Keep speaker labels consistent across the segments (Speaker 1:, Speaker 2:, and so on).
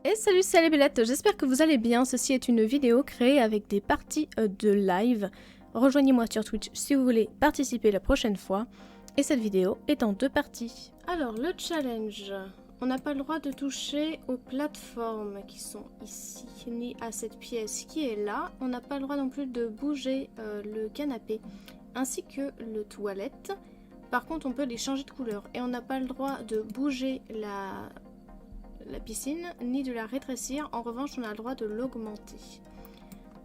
Speaker 1: Et salut, c'est les bellettes, j'espère que vous allez bien. Ceci est une vidéo créée avec des parties de live. Rejoignez-moi sur Twitch si vous voulez participer la prochaine fois. Et cette vidéo est en 2 parties. Alors, le challenge. On n'a pas le droit de toucher aux plateformes qui sont ici, ni à cette pièce qui est là. On n'a pas le droit non plus de bouger le canapé, ainsi que le toilette. Par contre, on peut les changer de couleur. Et on n'a pas le droit de bouger la piscine, ni de la rétrécir. En revanche, on a le droit de l'augmenter.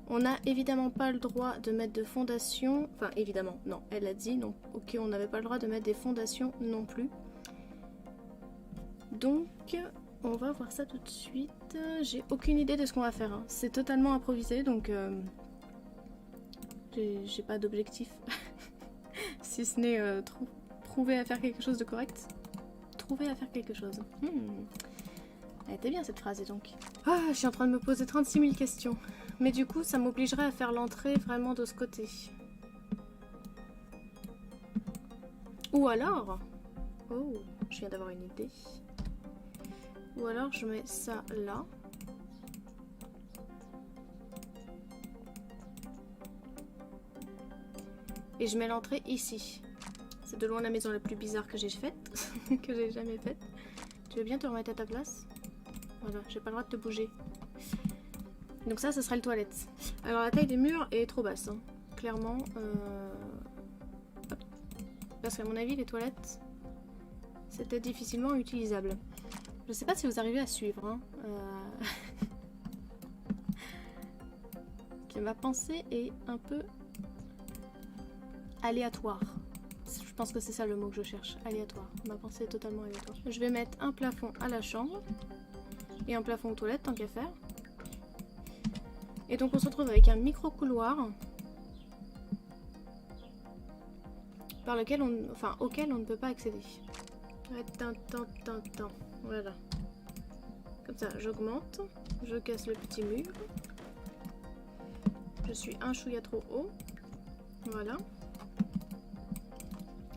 Speaker 1: On n'a évidemment pas le droit de mettre de fondation. Enfin, évidemment, non, elle a dit, non, ok, on n'avait pas le droit de mettre des fondations non plus. Donc, on va voir ça tout de suite. J'ai aucune idée de ce qu'on va faire, hein. C'est totalement improvisé, donc j'ai pas d'objectif. Si ce n'est trouver à faire quelque chose de correct. Trouver à faire quelque chose. Elle était bien cette phrase, et donc. Ah, je suis en train de me poser 36 000 questions. Mais du coup, ça m'obligerait à faire l'entrée vraiment de ce côté. Ou alors... Oh, je viens d'avoir une idée. Ou alors je mets ça là. Et je mets l'entrée ici. C'est de loin la maison la plus bizarre que j'ai faite. Que j'ai jamais faite. Tu veux bien te remettre à ta place ? Voilà, j'ai pas le droit de te bouger. Donc ça serait le toilette. Alors la taille des murs est trop basse, hein. Clairement. Parce qu'à mon avis, les toilettes, c'était difficilement utilisable. Je sais pas si vous arrivez à suivre, hein. Ma pensée est un peu aléatoire. Je pense que c'est ça le mot que je cherche, aléatoire. Ma pensée est totalement aléatoire. Je vais mettre un plafond à la chambre et un plafond aux toilettes, tant qu'à faire. Et donc on se retrouve avec un micro couloir par lequel auquel on ne peut pas accéder. Voilà. Comme ça, j'augmente, je casse le petit mur. Je suis un chouïa trop haut. Voilà.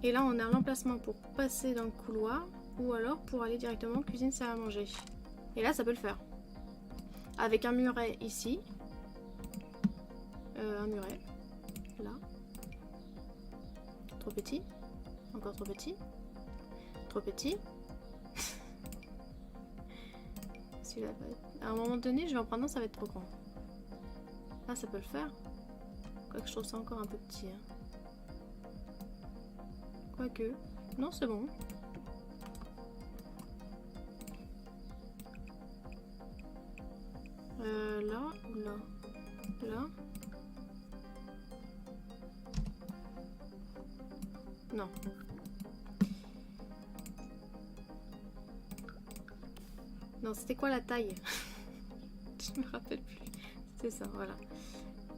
Speaker 1: Et là, on a l'emplacement pour passer dans le couloir ou alors pour aller directement cuisine salle à manger. Et là, ça peut le faire. Avec un muret ici. Un muret. Là. Trop petit. Encore trop petit. Trop petit. Celui-là, à un moment donné, je vais en prendre un, ça va être trop grand. Là, ça peut le faire. Quoique je trouve ça encore un peu petit, hein. Quoique. Non, c'est bon. Là ou là? Là? Non. Non, c'était quoi la taille? Je me rappelle plus. C'est ça, voilà.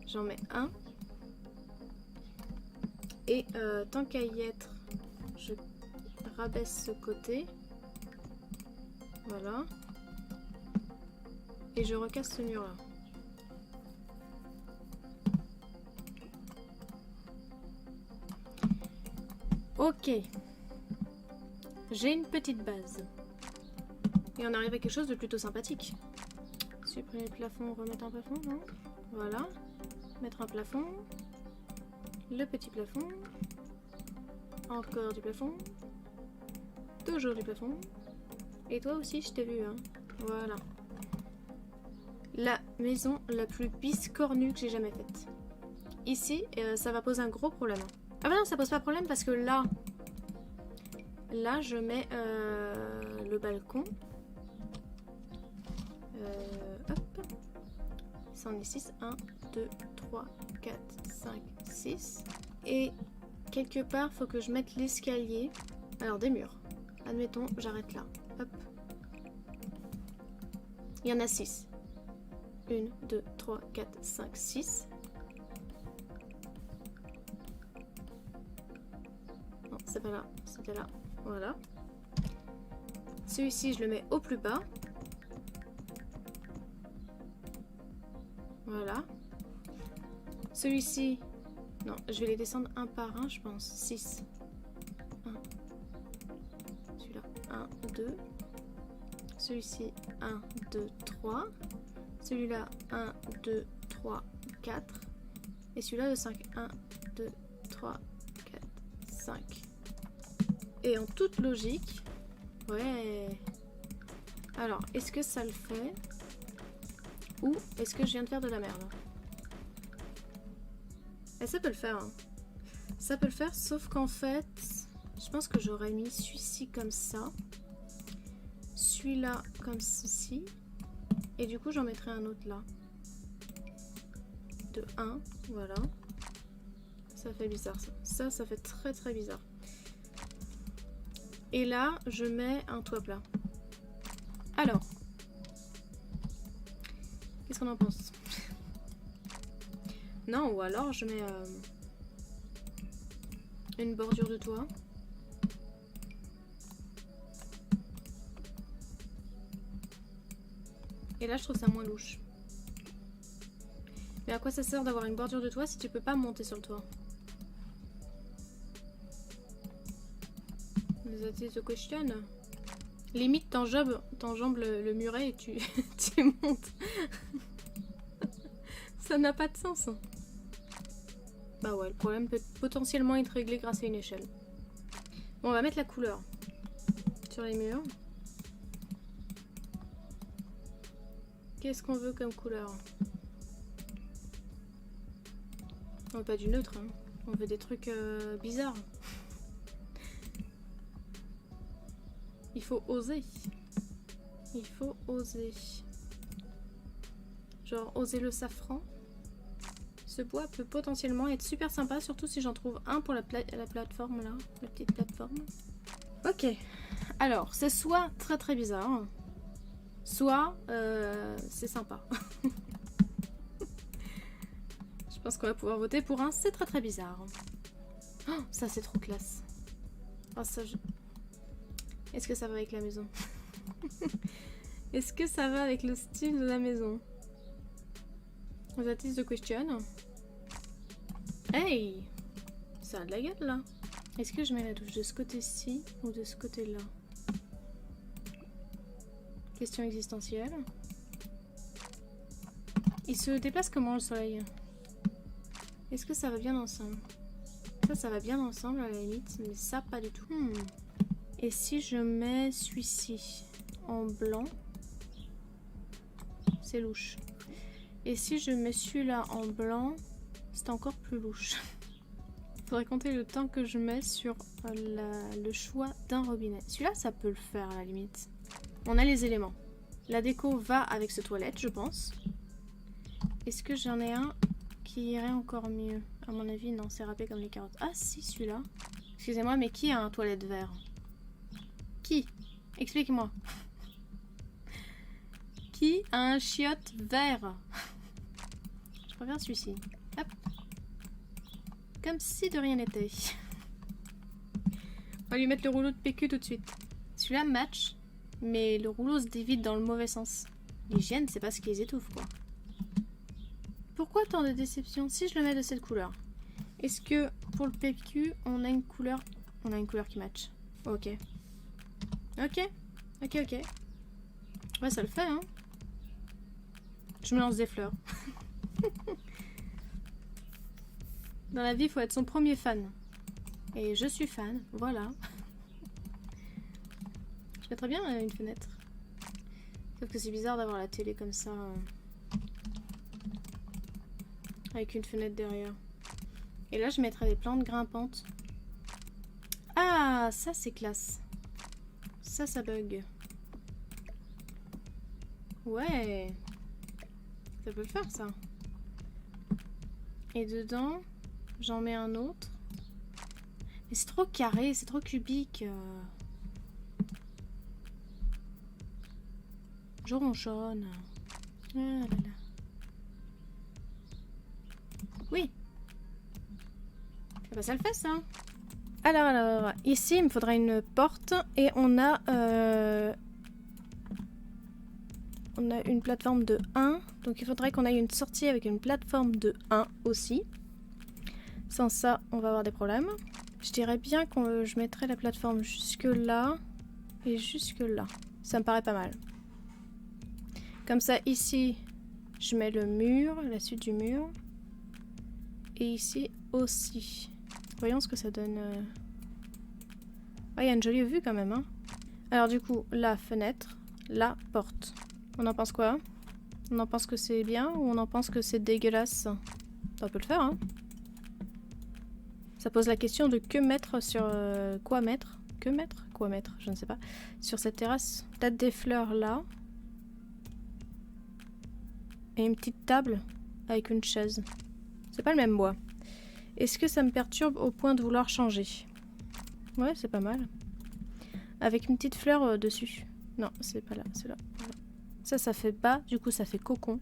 Speaker 1: J'en mets un. Et tant qu'à y être, je rabaisse ce côté. Voilà. Et je recasse ce mur là. Ok. J'ai une petite base. Et on arrive à quelque chose de plutôt sympathique. Supprimer le plafond, remettre un plafond, non? Voilà. Mettre un plafond. Le petit plafond. Encore du plafond. Toujours du plafond. Et toi aussi, je t'ai vu, hein. Voilà. La maison la plus biscornue que j'ai jamais faite. Ici, ça va poser un gros problème. Ah bah non, ça pose pas de problème parce que là... Là, je mets le balcon. Hop. Ça en est 6. 1, 2, 3, 4, 5, 6. Et quelque part, faut que je mette l'escalier. Alors, des murs. Admettons, j'arrête là. Hop. Il y en a 6. 1, 2, 3, 4, 5, 6. Non, c'est pas là. C'était là. Voilà. Celui-ci, je le mets au plus bas. Voilà. Celui-ci... Non, je vais les descendre un par un, je pense. 6. 1. Celui-là. 1, 2. Celui-ci, 1, 2, 3. Celui-là, 1, 2, 3, 4. Et celui-là, le 5. 1, 2, 3, 4, 5. Et en toute logique... Ouais. Alors, est-ce que ça le fait? Ou est-ce que je viens de faire de la merde? Et ça peut le faire. Hein. Ça peut le faire, sauf qu'en fait... Je pense que j'aurais mis celui-ci comme ça. Celui-là comme ceci. Et du coup, j'en mettrai un autre là. De 1, voilà. Ça fait bizarre ça. Ça fait très très bizarre. Et là, je mets un toit plat. Alors. Qu'est-ce qu'on en pense? Non, ou alors je mets une bordure de toit. Et là, je trouve ça moins louche. Mais à quoi ça sert d'avoir une bordure de toit si tu peux pas monter sur le toit? That is the question. Limite, t'enjambes le muret et tu, tu montes. Ça n'a pas de sens. Bah ouais, le problème peut potentiellement être réglé grâce à une échelle. Bon, on va mettre la couleur sur les murs. Qu'est-ce qu'on veut comme couleur? On veut pas du neutre, hein. On veut des trucs bizarres. Il faut oser. Il faut oser. Genre oser le safran. Ce bois peut potentiellement être super sympa, surtout si j'en trouve un pour la plateforme là. La petite plateforme. Ok. Alors, c'est soit très très bizarre, soit c'est sympa. Je pense qu'on va pouvoir voter pour un c'est très très bizarre. Oh, ça c'est trop classe. Oh, ça, est-ce que ça va avec la maison? Est-ce que ça va avec le style de la maison? That is the question. Hey! Ça a de la gueule là. Est-ce que je mets la douche de ce côté-ci ou de ce côté-là? Question existentielle. Il se déplace comment le soleil? Est-ce que ça va bien ensemble? Ça va bien ensemble à la limite, mais ça pas du tout. Et si je mets celui-ci en blanc, c'est louche. Et si je mets celui-là en blanc, c'est encore plus louche. Faudrait compter le temps que je mets sur le choix d'un robinet. Celui-là, ça peut le faire à la limite. On a les éléments. La déco va avec ce toilette, je pense. Est-ce que j'en ai un qui irait encore mieux? À mon avis, non, c'est râpé comme les carottes. Ah si, celui-là. Excusez-moi, mais qui a un toilette vert? Qui? Explique-moi. Qui a un chiotte vert? Je préfère celui-ci. Hop. Comme si de rien n'était. On va lui mettre le rouleau de PQ tout de suite. Celui-là match, mais le rouleau se dévide dans le mauvais sens. L'hygiène, c'est pas ce qui les étouffe, quoi. Pourquoi tant de déception? Si je le mets de cette couleur, est-ce que pour le PQ, on a une couleur qui match? Ok. Ok. Ok, ok. Ouais, ça le fait, hein. Je me lance des fleurs. Dans la vie, il faut être son premier fan. Et je suis fan, voilà. Je mettrais bien une fenêtre. Sauf que c'est bizarre d'avoir la télé comme ça. Avec une fenêtre derrière. Et là, je mettrais des plantes grimpantes. Ah, ça c'est classe. Ça bug. Ouais. Ça peut le faire, ça. Et dedans, j'en mets un autre. Mais c'est trop carré, c'est trop cubique. Je ronchonne. Ah là là. Oui. Bah ça le fait, ça. Alors, ici, il me faudra une porte. Et on a une plateforme de 1. Donc il faudrait qu'on ait une sortie avec une plateforme de 1 aussi. Sans ça, on va avoir des problèmes. Je dirais bien que je mettrais la plateforme jusque là et jusque là. Ça me paraît pas mal. Comme ça, ici, je mets le mur, la suite du mur. Et ici aussi. Voyons ce que ça donne. Ah, il y a une jolie vue quand même. Hein. Alors du coup, la fenêtre, la porte. On en pense quoi? On en pense que c'est bien ou on en pense que c'est dégueulasse? On peut le faire, hein. Ça pose la question de que mettre sur... quoi mettre? Que mettre? Quoi mettre? Je ne sais pas. Sur cette terrasse. Peut-être des fleurs là. Et une petite table avec une chaise. C'est pas le même bois. Est-ce que ça me perturbe au point de vouloir changer? Ouais, c'est pas mal. Avec une petite fleur dessus. Non, c'est pas là, c'est là. Voilà. Ça fait bas, du coup ça fait cocon.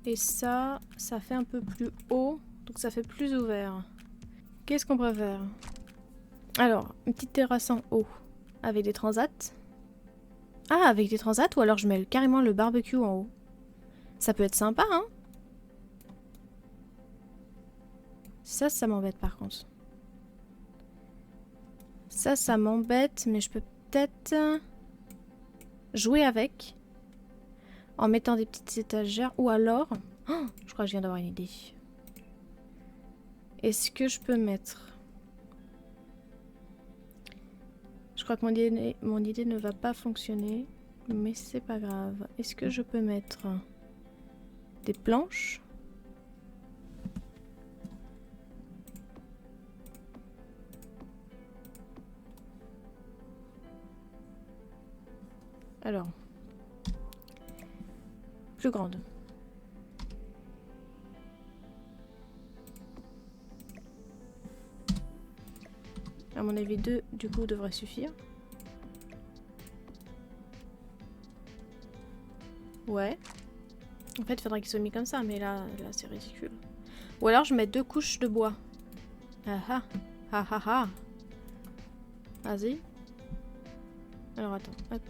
Speaker 1: Et ça fait un peu plus haut, donc ça fait plus ouvert. Qu'est-ce qu'on préfère? Alors, une petite terrasse en haut, avec des transats. Ah, avec des transats, ou alors je mets carrément le barbecue en haut. Ça peut être sympa, hein? Ça m'embête par contre. Ça m'embête, mais je peux peut-être jouer avec. En mettant des petites étagères. Ou alors... Oh, je crois que je viens d'avoir une idée. Est-ce que je peux mettre... Je crois que mon idée ne va pas fonctionner. Mais c'est pas grave. Est-ce que je peux mettre des planches? Alors... Plus grande. À mon avis, 2 du coup devrait suffire. Ouais. En fait, il faudrait qu'il soit mis comme ça, mais là c'est ridicule. Ou alors je mets 2 couches de bois. Ah ah. Ah ah ah. Vas-y. Alors attends, hop.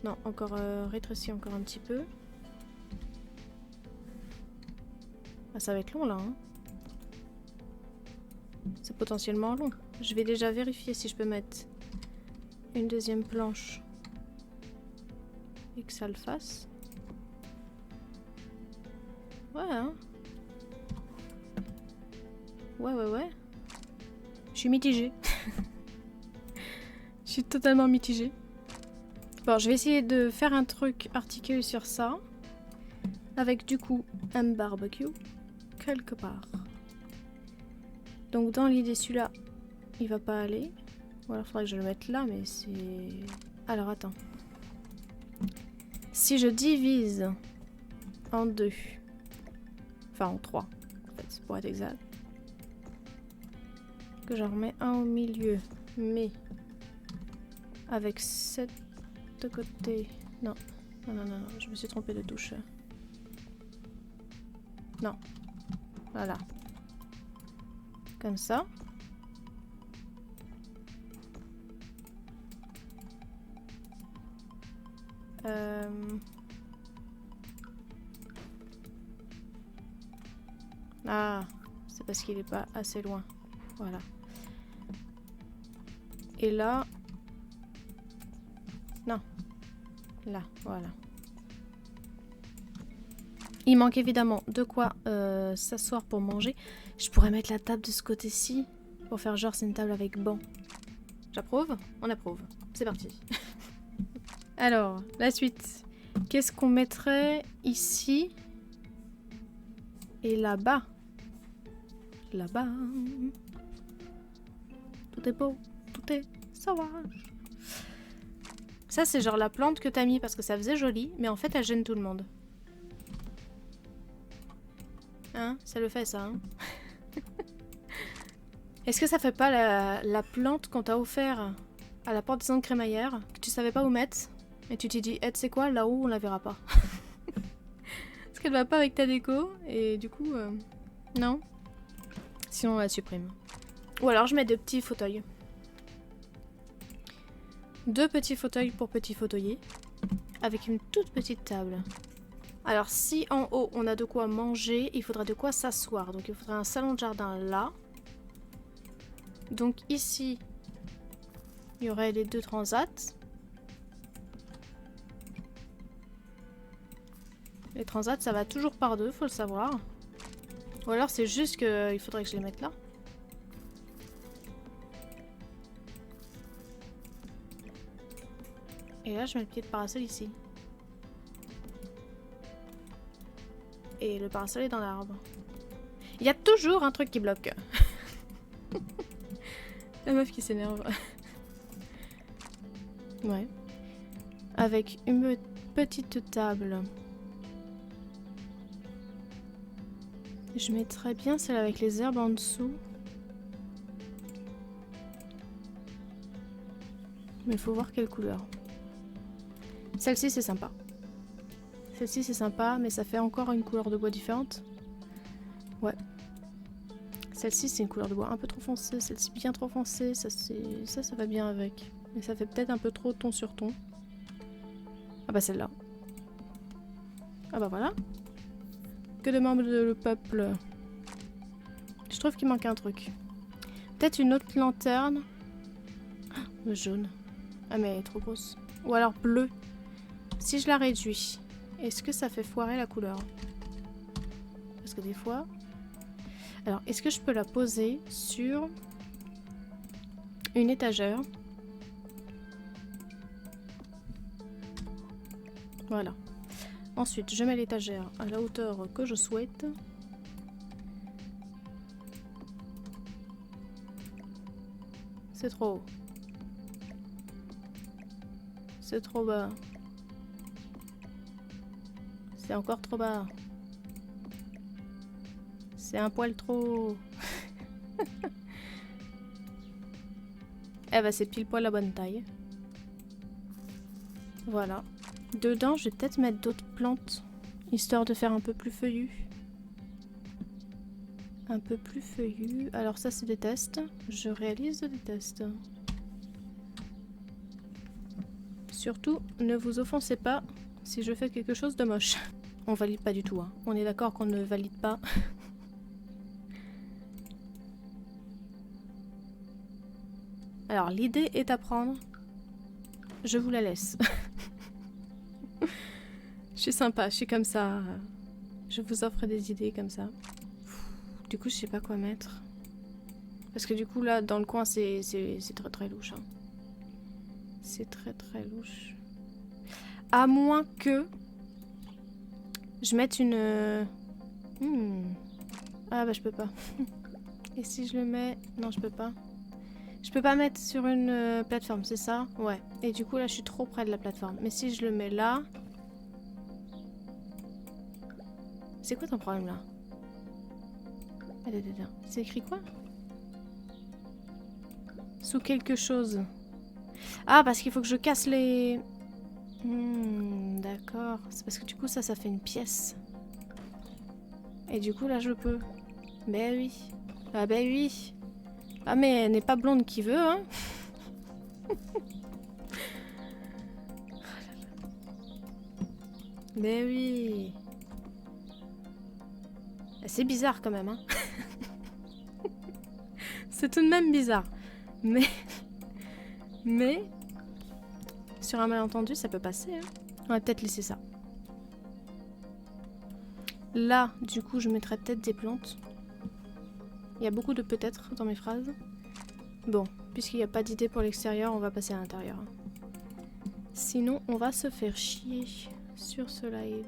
Speaker 1: Non, encore rétréci encore un petit peu. Ah, ça va être long là. Hein. C'est potentiellement long. Je vais déjà vérifier si je peux mettre une deuxième planche et que ça le fasse. Ouais, hein. Ouais. Je suis mitigée. Je suis totalement mitigée. Bon, je vais essayer de faire un truc articulé sur ça. Avec du coup un barbecue quelque part. Donc dans l'idée celui-là, il va pas aller. Ou alors il faudrait que je le mette là, mais c'est... Alors attends. Si je divise en 2, enfin en 3, en fait, pour être exact, que j'en remets un au milieu, mais avec cette côté... Non, je me suis trompée de touche. Non. Voilà. Comme ça. Ah, c'est parce qu'il est pas assez loin. Voilà. Et là... Non. Là, voilà. Il manque évidemment de quoi s'asseoir pour manger. Je pourrais mettre la table de ce côté-ci pour faire genre c'est une table avec banc. J'approuve? On approuve. C'est parti. Alors, la suite. Qu'est-ce qu'on mettrait ici et là-bas? Là-bas. Tout est beau, tout est sauvage. Ça, c'est genre la plante que t'as mis parce que ça faisait joli, mais en fait, elle gêne tout le monde. Hein? Ça le fait, ça, hein? Est-ce que ça fait pas la plante qu'on t'a offert à la porte des crémaillère, que tu savais pas où mettre, et tu t'es dit, tu sais quoi, là-haut, on la verra pas. Parce qu'elle va pas avec ta déco, et du coup, non. Sinon, on la supprime. Ou alors, je mets 2 petits fauteuils. 2 petits fauteuils pour petits fauteuils, avec une toute petite table. Alors, si en haut, on a de quoi manger, il faudra de quoi s'asseoir. Donc, il faudra un salon de jardin là. Donc ici, il y aurait les 2 transats. Les transats, ça va toujours par 2, faut le savoir. Ou alors c'est juste qu'il faudrait que je les mette là. Et là, je mets le pied de parasol ici. Et le parasol est dans l'arbre. Il y a toujours un truc qui bloque. La meuf qui s'énerve. Ouais. Avec une petite table. Je mettrais bien celle avec les herbes en dessous. Mais il faut voir quelle couleur. Celle-ci c'est sympa. Celle-ci c'est sympa, mais ça fait encore une couleur de bois différente. Ouais. Celle-ci c'est une couleur de bois un peu trop foncée, celle-ci bien trop foncée, ça va bien avec. Mais ça fait peut-être un peu trop ton sur ton. Ah bah celle-là. Ah bah voilà. Que de membres de le peuple. Je trouve qu'il manque un truc. Peut-être une autre lanterne. Le jaune. Ah mais elle est trop grosse. Ou alors bleu. Si je la réduis, est-ce que ça fait foirer la couleur? Parce que des fois... Alors, est-ce que je peux la poser sur une étagère? Voilà. Ensuite, je mets l'étagère à la hauteur que je souhaite. C'est trop haut. C'est trop bas. C'est encore trop bas. C'est un poil trop... Eh bah c'est pile poil la bonne taille. Voilà. Dedans, je vais peut-être mettre d'autres plantes. Histoire de faire un peu plus feuillu. Un peu plus feuillu. Alors ça, c'est des tests. Je réalise des tests. Surtout, ne vous offensez pas si je fais quelque chose de moche. On valide pas du tout, hein. On est d'accord qu'on ne valide pas. Alors, l'idée est à prendre. Je vous la laisse. Je suis sympa, je suis comme ça. Je vous offre des idées comme ça. Du coup, je sais pas quoi mettre. Parce que du coup, là, dans le coin, c'est très très louche. Hein. C'est très très louche. À moins que je mette une... Ah bah je peux pas. Et si je le mets... Non, je peux pas. Je peux pas mettre sur une plateforme, c'est ça? Ouais. Et du coup, là, je suis trop près de la plateforme. Mais si je le mets là... C'est quoi ton problème, là? C'est écrit quoi? Sous quelque chose. Ah, parce qu'il faut que je casse les... D'accord. C'est parce que du coup, ça fait une pièce. Et du coup, là, je peux. Ben oui. Ah ben oui. Ah, mais elle n'est pas blonde qui veut, hein. Ben oui. C'est bizarre quand même, hein. C'est tout de même bizarre. Mais... Sur un malentendu, ça peut passer, hein. On va peut-être laisser ça. Là, du coup, je mettrai peut-être des plantes. Il y a beaucoup de peut-être dans mes phrases. Bon, puisqu'il n'y a pas d'idée pour l'extérieur, on va passer à l'intérieur. Sinon, on va se faire chier sur ce live.